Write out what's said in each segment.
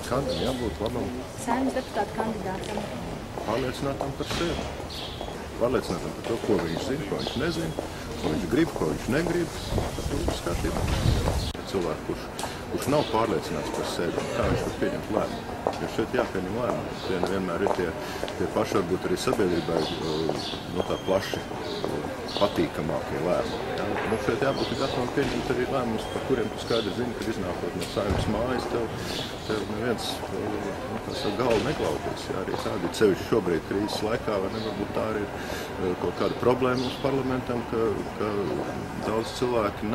Kādam jābūt labam Saeimas deputāta kandidātam. pārliecinātam par sevi. Pārliecinātam par to, ko viņš zina, ko viņš nezina, ko viņš grib, ko viņš negrib. Par to viss kārtībā. Cilvēku, kurš nav pārliecināts par sevi, kā viņš var pieņemt lēmumu. Jo šeit jāpieņem lēmumu. Tie nevienmēr ir tie paši, varbūt arī sabiedrībai tā plaši patīkamākie lēmumi. Ja? Nu, šeit jābūt gatavam pieņemt arī lēmumus, par kuriem tu skaidri zini, kad iznākot no Saeimas mājas, tev neviens galvu neklaupīs. Ja? Arī tādi ceļš šobrīd krīzes laikā, vai ne, varbūt tā arī ir kaut kāda problēma mums parlamentam, ka daudz cilvēki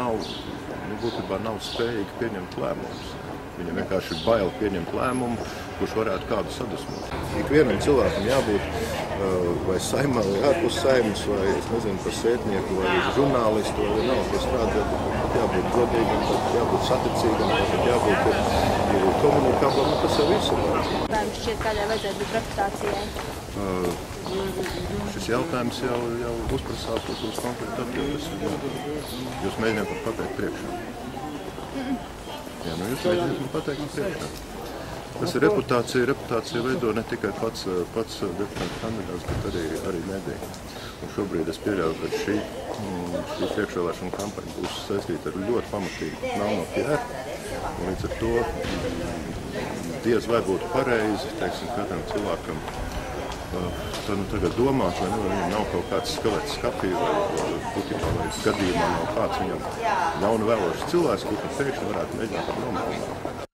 būtībā nav spējīgi pieņemt lēmumus. Viņam vienkārši ir bail pieņemt lēmumu, kurš varētu kādu sadusmot. Ikvienam cilvēkam jābūt vai saimā, vai ārpus saimas, vai, es nezinu, par sētnieku, vai žurnālistu, vai vienalga, kas strādāt, jābūt godīgam, jābūt saticīgam, jābūt komunikablam, tas jau viss ir vajag. Vai jums šķiet, kādai vajadzētu būt reputācijai? Šis jautājums jau uzprasās uz konkrētu atbildes. Jūs mēģināt pateikt priekšā. Jā, jūs mēģināt pateikt priekšā. Tas ir reputācija. Reputācija veido ne tikai pats deputāta kandidāts, bet arī mediji. Un šobrīd es pieļauju, ka šī priekšvēlēšana kampaņa būs saistīta ar ļoti pamatīgu melno PR. Un līdz ar to diez vai būtu pareizi, teiksim, katram cilvēkam tagad domāt, vai viņam nav kaut kāds skelets skapī, vai būtībā vai gadījumā nav kāds viņam ļaunu vēlošs cilvēks, kurš pēkšņi varētu mēģināt nomalināt.